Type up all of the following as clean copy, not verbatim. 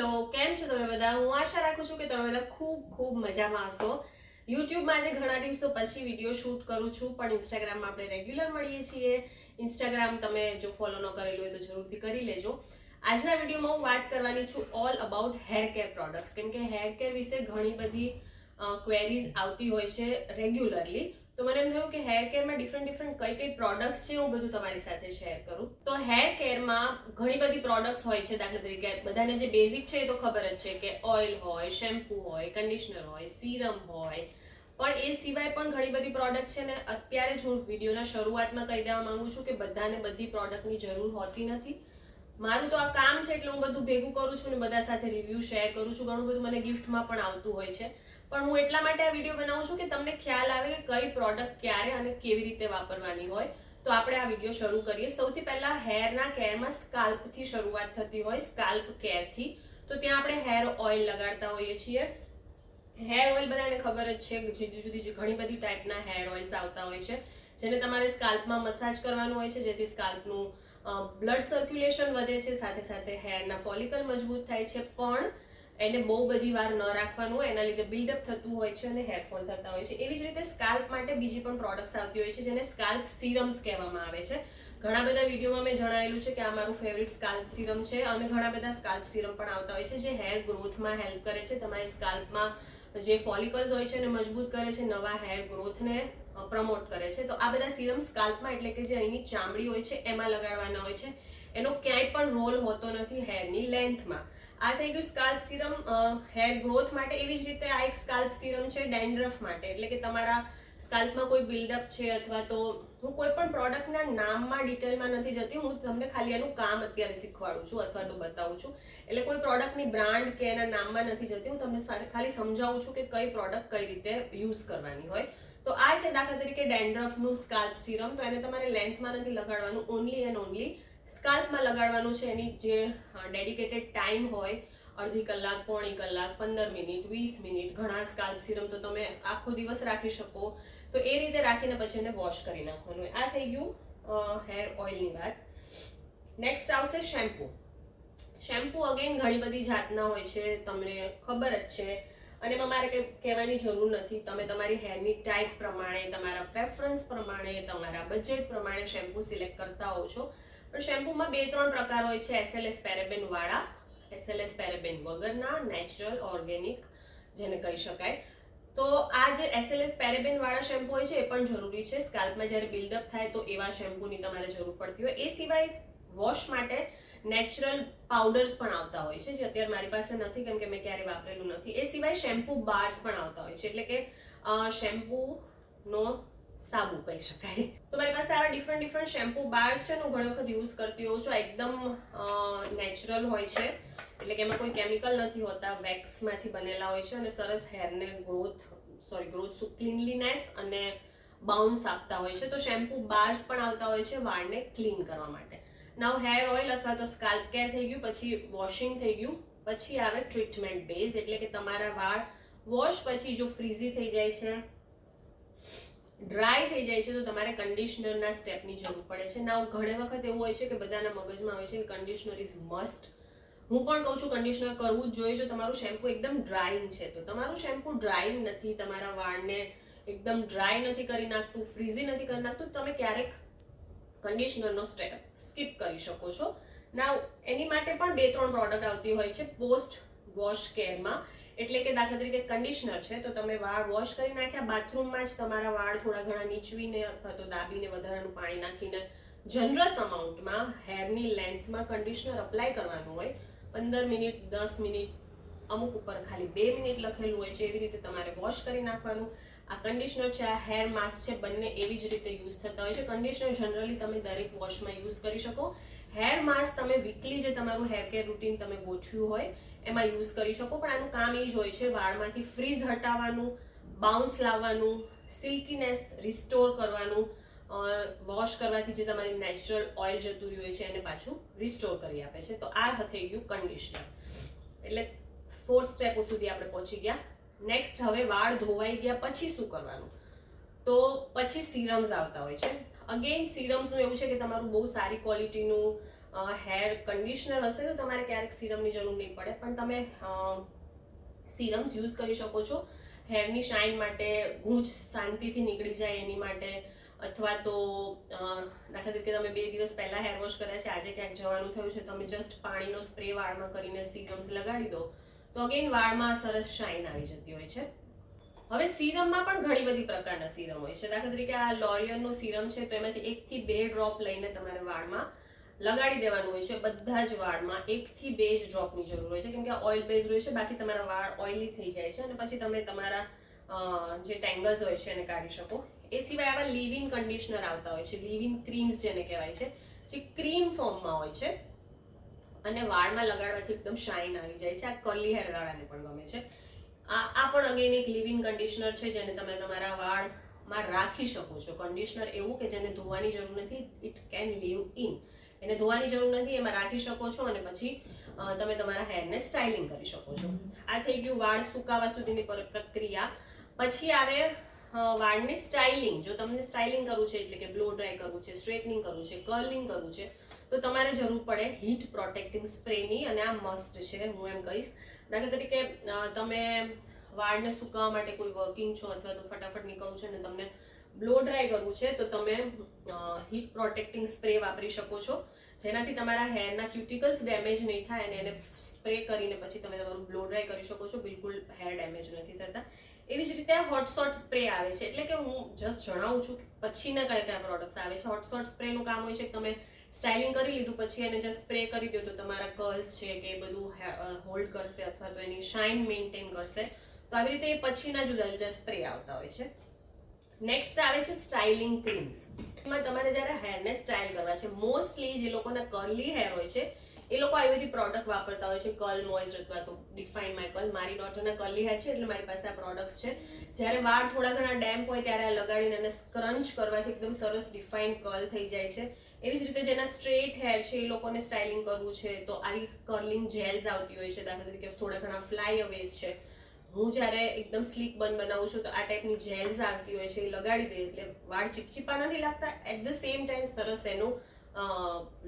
Hello, કેમ છો તમે બધા? હું આશા રાખું છું કે તમે બધા ખૂબ ખૂબ મજામાં હશો. યુટ્યુબમાં આજે ઘણા દિવસો પછી વિડીયો શૂટ કરું છું, પણ ઇન્સ્ટાગ્રામમાં આપણે રેગ્યુલર મળીએ છીએ. ઇન્સ્ટાગ્રામ તમે જો ફોલો ન કરેલું હોય તો જરૂરથી કરી લેજો. આજના વિડીયોમાં હું વાત કરવાની છું all about hair care products, કેમ કે હેર કેર વિશે ઘણી બધી ક્વેરીઝ આવતી હોય છે રેગ્યુલરલી. તો મને એમ થયું કે હેર કેરમાં ડિફરન્ટ કઈ પ્રોડક્ટ્સ છે હું બધું તમારી સાથે શેર કરું. તો હેર કેરમાં ઘણી બધી પ્રોડક્ટ્સ હોય છે. દાખલા તરીકે બધાને જે બેઝિક છે એ તો ખબર જ છે કે ઓઇલ હોય, શેમ્પૂ હોય, કન્ડિશનર હોય, સીરમ હોય, પણ એ સિવાય પણ ઘણી બધી પ્રોડક્ટ છે ને અત્યારે જ હું વિડીયોના શરૂઆતમાં કહી દેવા માંગુ છું કે બધાને બધી પ્રોડક્ટની જરૂર હોતી નથી. મારું તો આ કામ છે એટલે હું બધું ભેગું કરું છું ને બધા સાથે રિવ્યૂ શેર કરું છું. ઘણું બધું મને ગિફ્ટમાં પણ આવતું હોય છે, પણ હું એટલા માટે આ વિડીયો બનાવું છું કે તમને ખ્યાલ આવે કે કઈ પ્રોડક્ટ ક્યારે અને કેવી રીતે વાપરવાની હોય. તો આપણે આ વિડીયો શરૂ કરીએ. સૌથી પહેલા હેરના કેરમાં સ્કાલ્પથી શરૂઆત થતી હોય, સ્કાલ્પ કેરથી. તો ત્યાં આપણે હેર ઓઇલ લગાડતા હોઈએ છીએ. હેર ઓઇલ બધાને ખબર જ છે કે જુદી જુદી ઘણી બધી ટાઈપના હેર ઓઇલ્સ આવતા હોય છે, જેને તમારે સ્કાલ્પમાં મસાજ કરવાનું હોય છે, જેથી સ્કાલ્પનું બ્લડ સર્ક્યુલેશન વધે છે, સાથે સાથે હેરના ફોલિકલ મજબૂત થાય છે. પણ એને બહુ બધી વાર ન રાખવાનું હોય, એના લીધે બિલ્ડઅપ થતું હોય છે અને હેરફોલ થતા હોય છે. એવી જ રીતે સ્કાલ્પ માટે બીજી પણ પ્રોડક્ટ્સ આવતી હોય છે, જેને સ્કાલ્પ સિરમ્સ કહેવામાં આવે છે. ઘણા બધા વિડીયોમાં મેં જણાવેલું છે કે આ મારું ફેવરિટ સ્કાલ્પ સિરમ છે, અને ઘણા બધા સ્કાલ્પ સિરમ પણ આવતા હોય છે જે હેર ગ્રોથમાં હેલ્પ કરે છે. તમારી સ્કાલ્પમાં જે ફોલિકલ્સ હોય છે એને મજબૂત કરે છે, નવા હેર ગ્રોથને પ્રમોટ કરે છે. તો આ બધા સિરમ સ્કાલ્પમાં, એટલે કે જે અહીંની ચામડી હોય છે એમાં લગાડવાના હોય છે. એનો ક્યાંય પણ રોલ હોતો નથી હેરની લેન્થમાં. આ થઈ ગયું સ્કાલ્પ સિરમ હેર ગ્રોથ માટે. એવી જ રીતે આ એક સ્કાલ્પ સિરમ છે ડેન્ડ્રફ માટે, એટલે કે તમારા સ્કાલ્પમાં કોઈ બિલ્ડઅપ છે, અથવા તો હું કોઈ પણ પ્રોડક્ટના નામમાં ડિટેલમાં નથી જતી, હું તમને ખાલી એનું કામ અત્યારે શીખવાડું છું અથવા તો બતાવું છું. એટલે કોઈ પ્રોડક્ટની બ્રાન્ડ કે એના નામમાં નથી જતી, હું તમને ખાલી સમજાવું છું કે કઈ પ્રોડક્ટ કઈ રીતે યુઝ કરવાની હોય. તો આ છે દાખલા તરીકે ડેન્ડ્રફનું સ્કાલ્પ સિરમ. તો એને તમારે લેન્થમાં નથી લગાડવાનું, ઓનલી એન્ડ ઓનલી સ્કાલ્પમાં લગાડવાનું છે. એની જે ડેડિકેટેડ ટાઈમ હોય, અડધી કલાક, પોણી કલાક, 15 મિનિટ, 20 મિનિટ. ઘણા સ્કાલ્પ સિરમ તો તમે આખો દિવસ રાખી શકો. તો એ રીતે રાખીને પછી એને વોશ કરી નાખવાનું હોય. આ થઈ ગયું હેર ઓઇલની વાત. નેક્સ્ટ આવશે શેમ્પૂ. શેમ્પૂ અગેન ઘણી બધી જાતના હોય છે, તમને ખબર જ છે, અને એમાં મારે કંઈ કહેવાની જરૂર નથી. તમે તમારી હેરની ટાઈપ પ્રમાણે, તમારા પ્રેફરન્સ પ્રમાણે, તમારા બજેટ પ્રમાણે શેમ્પૂ સિલેક્ટ કરતા હોવ છો. પણ શેમ્પૂમાં 2-3 પ્રકાર હોય છે: SLS પેરેબેન વાળા, SLS પેરેબેન વગરના, નેચરલ ઓર્ગેનિક જેને કહી શકાય. તો આ જે SLS પેરેબેન વાળા શેમ્પૂ હોય છે એ પણ જરૂરી છે. સ્કાલ્પમાં જ્યારે બિલ્ડઅપ થાય તો એવા શેમ્પૂની તમારે જરૂર પડતી હોય. એ સિવાય વોશ માટે નેચરલ પાવડર્સ પણ આવતા હોય છે, જે અત્યારે મારી પાસે નથી કેમ કે મેં ક્યારે વાપરેલું નથી. એ સિવાય શેમ્પૂ બાર્સ પણ આવતા હોય છે, એટલે કે શેમ્પૂનો સાબુ કહી શકાય. તો મારી પાસે આવા ડિફરન્ટ શેમ્પૂ બાર્સ છે, હું ઘણી વખત યુઝ કરતી હોઉં છું. એકદમ નેચરલ હોય છે, એટલે કે એમાં કોઈ કેમિકલ નથી હોતા, વેક્સમાંથી બનેલા હોય છે, અને સરસ હેરને ક્લીનલીનેસ અને બાઉન્સ આપતા હોય છે. તો શેમ્પૂ બાર્સ પણ આવતા હોય છે વાળને ક્લીન કરવા માટે. નાવ હેર ઓઇલ અથવા તો સ્કાલ્પ કેર થઈ ગયું, પછી વોશિંગ થઈ ગયું, પછી આવે ટ્રીટમેન્ટ બેઝ, એટલે કે તમારા વાળ વોશ પછી જો ફ્રીઝી થઈ જાય છે, ડ્રાય થઈ જાય છે, તો તમારે કન્ડિશનરના સ્ટેપની જરૂર પડે છે. નાવ ઘણી વખત એવું હોય છે કે બધાના મગજમાં હોય છે કે કન્ડિશનર ઇઝ મસ્ટ. હું પણ કહું છું કન્ડિશનર કરવું જ જોઈએ જો તમારું શેમ્પૂ એકદમ ડ્રાઈંગ છે. તો તમારું શેમ્પૂ ડ્રાઈંગ નથી, તમારા વાળને એકદમ ડ્રાય નથી કરી નાખતું, ફ્રીઝી નથી કરી નાખતું, તમે ક્યારેક કન્ડિશનરનો સ્ટેપ સ્કીપ કરી શકો છો. નાવ એની માટે પણ 2-3 પ્રોડક્ટ આવતી હોય છે પોસ્ટ વોશ કેરમાં. એટલે કે દાખલા તરીકે કન્ડિશનર છે, તો તમે વાળ વોશ કરી નાખ્યા, બાથરૂમમાં જ તમારા વાળ થોડા ઘણા નીચવીને અથવા તો દાબીને વધારાનું પાણી નાખીને જનરસ અમાઉન્ટમાં હેરની લેન્થમાં કન્ડિશનર અપ્લાય કરવાનું હોય. 15 મિનિટ, 10 મિનિટ, અમુક ઉપર ખાલી 2 મિનિટ લખેલું હોય છે, એવી રીતે તમારે વોશ કરી નાખવાનું. આ કન્ડિશનર છે, આ હેર માસ્ક છે, બંને એવી જ રીતે યુઝ થતા હોય છે. કન્ડિશનર જનરલી તમે દરેક વોશમાં યુઝ કરી શકો. હેર માસ્ક તમે વીકલી જે તમારું હેર કેર રૂટીન તમે ગોઠવ્યું હોય એમાં યુઝ કરી શકો. પણ આનું કામ એ જ હોય છે વાળમાંથી ફ્રીઝ હટાવવાનું, બાઉન્સ લાવવાનું, સિલ્કીનેસ રિસ્ટોર કરવાનું. વોશ કરવાથી જે તમારી નેચરલ ઓઇલ જતું રહ્યું હોય છે એને પાછું રિસ્ટોર કરી આપે છે. તો આ થઈ ગયું કન્ડિશનર. એટલે 4 સ્ટેપો સુધી આપણે પહોંચી ગયા. નેક્સ્ટ હવે વાળ ધોવાઈ ગયા પછી શું કરવાનું? તો પછી સિરમ્સ આવતા હોય છે. અગેન સિરમ્સનું એવું છે કે તમારું બહુ સારી ક્વોલિટીનું હેર કન્ડિશનર હશે તો તમારે ક્યારેક સિરમની જરૂર નહીં પડે, પણ તમે સિરમ્સ યુઝ કરી શકો છો હેરની શાઇન માટે, ગૂંચ શાંતિથી નીકળી જાય એની માટે, અથવા તો દાખલા તરીકે તમે 2 દિવસ પહેલા હેર વોશ કર્યા છે, આજે ક્યાંક જવાનું થયું છે, તમે જસ્ટ પાણીનો સ્પ્રે વાળમાં કરીને સિરમ્સ લગાડી દો તો અગેન વાળમાં સરસ શાઇન આવી જતી હોય છે. હવે સિરમમાં પણ ઘણી બધી પ્રકારના સિરમ હોય છે. દાખલા તરીકે આ લોરિયલનું સિરમ છે તો એમાંથી 1 થી 2 ડ્રોપ લઈને તમારે વાળમાં લગાડી દેવાનું હોય છે. બધા જ વાળમાં 1 થી 2 જ ડ્રોપની જરૂર હોય છે, કેમ કે ઓઇલ બેઝ હોય છે, બાકી તમારા વાળ ઓઇલી થઈ જાય છે અને પછી તમે તમારા જે ટેંગલ્સ હોય છે એને કાઢી શકો. એ સિવાય આવા લીવ ઇન કન્ડિશનર આવતા હોય છે, લીવ ઇન ક્રીમ્સ જેને કહેવાય છે, જે ક્રીમ ફોર્મમાં હોય છે અને વાળમાં લગાડવાથી એકદમ શાઇન આવી જાય છે. આ કર્લી હેર વાળાને પણ ગમે છે. આ પણ અગેન એક લીવ ઇન કન્ડિશનર છે જેને તમે તમારા વાળમાં રાખી શકો છો. કન્ડિશનર એવું કે જેને ધોવાની જરૂર નથી, ઇટ કેન લીવ ઇન, એને ધોવાની જરૂર નથી, એમાં રાખી શકો છો અને પછી તમે તમારા હેરને સ્ટાઇલિંગ કરી શકો છો. આ થઈ ગયું વાળ સુકાવા સુધીની પ્રક્રિયા. પછી આવે વાળની સ્ટાઇલિંગ. જો તમને સ્ટાઇલિંગ કરવું છે, એટલે કે બ્લો ડ્રાય કરવું છે, સ્ટ્રેટનિંગ કરવું છે, કર્લિંગ કરવું છે, તો તમારે જરૂર પડે હીટ પ્રોટેક્ટિંગ સ્પ્રેની, અને આ મસ્ટ છે, હું એમ કહીશ. દાખલા તરીકે તમે વાળને સુકાવવા માટે કોઈ વર્કિંગ છો અથવા તો ફટાફટ નીકળવું છે અને તમને બ્લો ડ્રાય કરવું છે તો તમે હીટ પ્રોટેક્ટિંગ સ્પ્રે વાપરી શકો છો, જેનાથી તમારા હેરના ક્યુટિકલ્સ ડેમેજ નહીં થાય અને એને સ્પ્રે કરીને પછી તમે તમારું બ્લો ડ્રાય કરી શકો છો. બિલકુલ હેર ડેમેજ નથી થતા. એવી જ રીતે હોટ શોટ સ્પ્રે આવે છે, એટલે કે હું જસ્ટ જણાવું છું કે પછીના કયા કયા પ્રોડક્ટ્સ આવે છે. હોટ શોટ સ્પ્રેનું કામ હોય છે કે તમે સ્ટાઇલિંગ કરી લીધું પછી એને જસ્ટ સ્પ્રે કરી દો તો તમારા કર્લ્સ છે કે એ બધું હોલ્ડ કરશે અથવા તો એની શાઇન મેન્ટેન કરશે. તો આવી રીતે એ પછીના જુદા જુદા સ્પ્રે આવતા હોય છે. નેક્સ્ટ આવે છે સ્ટાઇલિંગ ક્રીમ્સ. એમાં તમારે જ્યારે હેરને સ્ટાઇલ કરવા છે, મોસ્ટલી જે લોકોના કર્લી હેર હોય છે એ લોકો આવી બધી પ્રોડક્ટ વાપરતા હોય છે, કર્લ મોઇસ્ટ અથવા તો ડિફાઇન માય કર્લ. મારી ડોટરના કર્લી હેર છે એટલે મારી પાસે આ પ્રોડક્ટ્સ છે. જ્યારે વાળ થોડા ઘણા ડેમ્પ હોય ત્યારે આ લગાડીને એને સ્ક્રંચ કરવાથી એકદમ સરસ ડિફાઇન કર્લ થઈ જાય છે. એવી જ રીતે જેના સ્ટ્રેટ હેર છે એ લોકોને સ્ટાઇલિંગ કરવું છે તો આવી કર્લિંગ જેલ્સ આવતી હોય છે. દાખલા તરીકે થોડા ઘણા ફ્લાય અવેઝ છે, હું જ્યારે એકદમ સ્લીક બન બનાવું છું તો આ ટાઈપની જેલ્સ આવતી હોય છે, એ લગાડી દઈએ એટલે વાળ ચીપચીપા નથી લાગતા, એટ ધ સેમ ટાઈમ સરસ એનું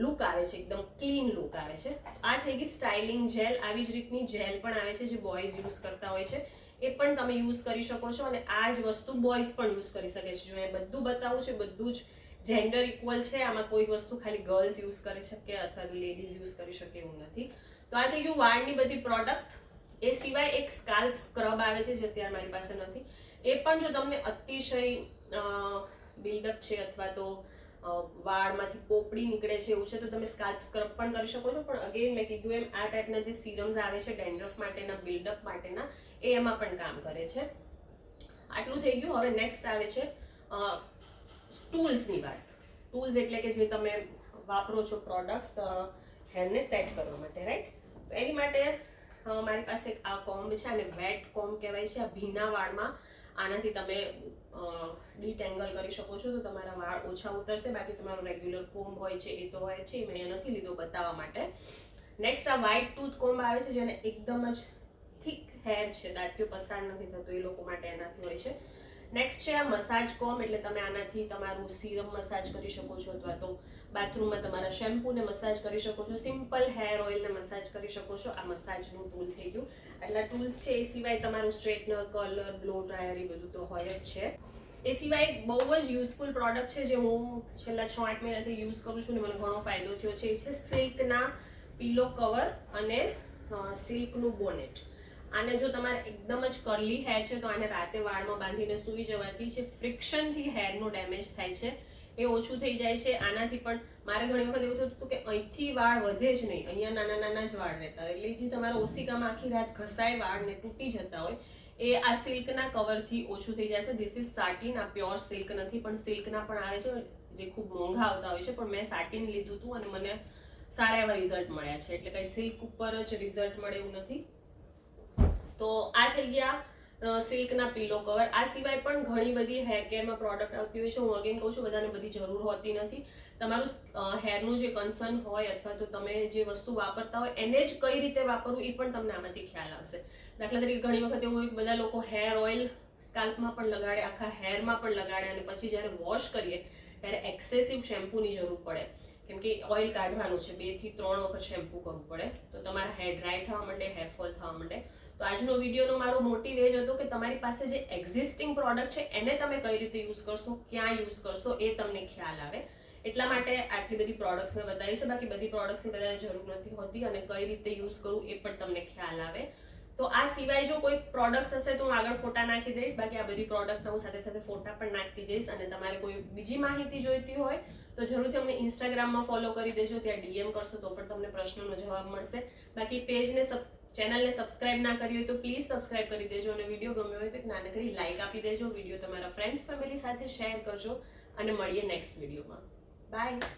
લુક આવે છે, એકદમ ક્લીન લુક આવે છે. આ થઈ ગઈ સ્ટાઇલિંગ જેલ. આવી જ રીતની જેલ પણ આવે છે જે બોયઝ યુઝ કરતા હોય છે, એ પણ તમે યુઝ કરી શકો છો. અને આ જ વસ્તુ બોયઝ પણ યુઝ કરી શકે છે. જો એ બધું બતાવું છે, બધું જ જેન્ડર ઇક્વલ છે, આમાં કોઈ વસ્તુ ખાલી ગર્લ્સ યુઝ કરી શકે અથવા તો લેડીઝ યુઝ કરી શકે એવું નથી. તો આ થઈ ગયું વાળની બધી પ્રોડક્ટ. એ સિવાય એક સ્કાલ્પ સ્ક્રબ આવે છે જે અત્યારે મારી પાસે નથી. એ પણ જો તમને અતિશય બિલ્ડઅપ છે અથવા તો વાળમાંથી પોપડી નીકળે છે એવું છે તો તમે સ્કાલ્પ સ્ક્રબ પણ કરી શકો છો. પણ અગેન મેં કીધું એમ આ ટાઈપના જે સિરમ્સ આવે છે ડેન્ડ્રફ માટેના, બિલ્ડઅપ માટેના, એ એમાં પણ કામ કરે છે. આટલું થઈ ગયું. હવે નેક્સ્ટ આવે છે ટૂલ્સની વાત. ટૂલ્સ એટલે કે જે તમે વાપરો છો પ્રોડક્ટ્સ હેરને સેટ કરવા માટે, રાઈટ? તો એની માટે મારી પાસે આ કોમ્બ છે, અને વેટ કોમ્બ કહેવાય છે. આ ભીના વાળમાં આનાથી તમે ડીટેંગલ કરી શકો છો તો તમારા વાળ ઓછા ઉતરશે. બાકી તમારો રેગ્યુલર કોમ્બ હોય છે એ તો હોય છે, મેં અહીંયા નથી લીધો બતાવવા માટે. નેક્સ્ટ આ વ્હાઇટ ટૂથ કોમ્બ આવે છે જેને એકદમ જ થિક હેર છે, દાંતિયો પસાર નથી થતો એ લોકો માટે એનાથી હોય છે. નેક્સ્ટ છે આ મસાજ કોમ્બ, એટલે તમે આનાથી તમારું સિરમ મસાજ કરી શકો છો અથવા તો બાથરૂમમાં તમારા શેમ્પૂને મસાજ કરી શકો છો, સિમ્પલ હેર ઓઇલને મસાજ કરી શકો છો. આ મસાજનું ટૂલ થઈ ગયું. આટલા ટૂલ્સ છે. એ સિવાય તમારું સ્ટ્રેટનર, કર્લર, બ્લો ડ્રાયર એ બધું તો હોય જ છે. એ સિવાય બહુ જ યુઝફુલ પ્રોડક્ટ છે જે હું છેલ્લા 6-8 મહિનાથી યુઝ કરું છું ને મને ઘણો ફાયદો થયો છે. એ છે સિલ્કના પીલો કવર અને સિલ્કનું બોનેટ. આને જો તમારે એકદમ જ કર્લી હેર છે તો આને રાતે વાળમાં બાંધીને સૂઈ જવાથી જે ફ્રિક્શનથી હેરનું ડેમેજ થાય છે એ ઓછું થઈ જાય છે. આનાથી પણ મારે ઘણી વખત એવું થતું હતું કે અહીંથી વાળ વધે જ નહીં, અહીંયા નાના નાના જ વાળ રહેતા હોય, એટલે જે તમારા ઓશિકામાં આખી રાત ઘસાય વાળને તૂટી જતા હોય એ આ સિલ્કના કવરથી ઓછું થઈ જશે. This is satin. આ પ્યોર સિલ્ક નથી, પણ સિલ્કના પણ આવે છે જે ખૂબ મોંઘા આવતા હોય છે, પણ મેં સાટિન લીધું હતું અને મને સારા એવા રિઝલ્ટ મળ્યા છે. એટલે કંઈ સિલ્ક ઉપર જ રિઝલ્ટ મળે એવું નથી. તો આ થઈ ગયા સિલ્કના પીલો કવર. આ સિવાય પણ ઘણી બધી હેર કેરમાં પ્રોડક્ટ આવતી હોય છે. હું અગેન કહું છું બધાને બધી જરૂર હોતી નથી. તમારું હેરનું જે કન્સર્ન હોય અથવા તો તમે જે વસ્તુ વાપરતા હોય એને જ કઈ રીતે વાપરવું એ પણ તમને આમાંથી ખ્યાલ આવશે. દાખલા તરીકે ઘણી વખત એવું હોય કે બધા લોકો હેર ઓઇલ સ્કાલ્પમાં પણ લગાડે, આખા હેરમાં પણ લગાડે, અને પછી જ્યારે વોશ કરીએ ત્યારે એક્સેસિવ શેમ્પૂની જરૂર પડે કેમ કે ઓઇલ કાઢવાનું છે, 2 થી 3 વખત શેમ્પુ કરવું પડે, તો તમારા હેર ડ્રાય થવા માંડે, હેર ફોલ થવા માંડે. તો આજનો વિડીયોનો મારો મોટિવ એ જ હતો કે તમારી પાસે જે એક્ઝિસ્ટિંગ પ્રોડક્ટ છે એને તમે કઈ રીતે યુઝ કરશો, ક્યાં યુઝ કરશો એ તમને ખ્યાલ આવે. એટલા માટે આટલી બધી પ્રોડક્ટ્સ મેં બતાવી છે. બાકી બધી પ્રોડક્ટ્સની બધાને જરૂર નથી હોતી અને કઈ રીતે યુઝ કરવું એ પણ તમને ખ્યાલ આવે. તો આ સિવાય જો કોઈ પ્રોડક્ટ્સ હશે તો હું આગળ ફોટા નાખી દઈશ. બાકી આ બધી પ્રોડક્ટના હું સાથે સાથે ફોટા પણ નાખતી જઈશ. અને તમારે કોઈ બીજી માહિતી જોઈતી હોય તો જરૂરથી અમને ઇન્સ્ટાગ્રામમાં ફોલો કરી દેજો, ત્યાં ડીએમ કરશો તો પણ તમને પ્રશ્નોનો જવાબ મળશે. બાકી ચેનલને સબસ્ક્રાઇબ ના કરી હોય તો પ્લીઝ સબસ્ક્રાઇબ કરી દેજો, અને વિડીયો ગમ્યો હોય તો એક નાનકડી લાઇક આપી દેજો. વિડીયો તમારા ફ્રેન્ડ્સ ફેમિલી સાથે શેર કરજો અને મળીએ નેક્સ્ટ વિડીયોમાં. બાય.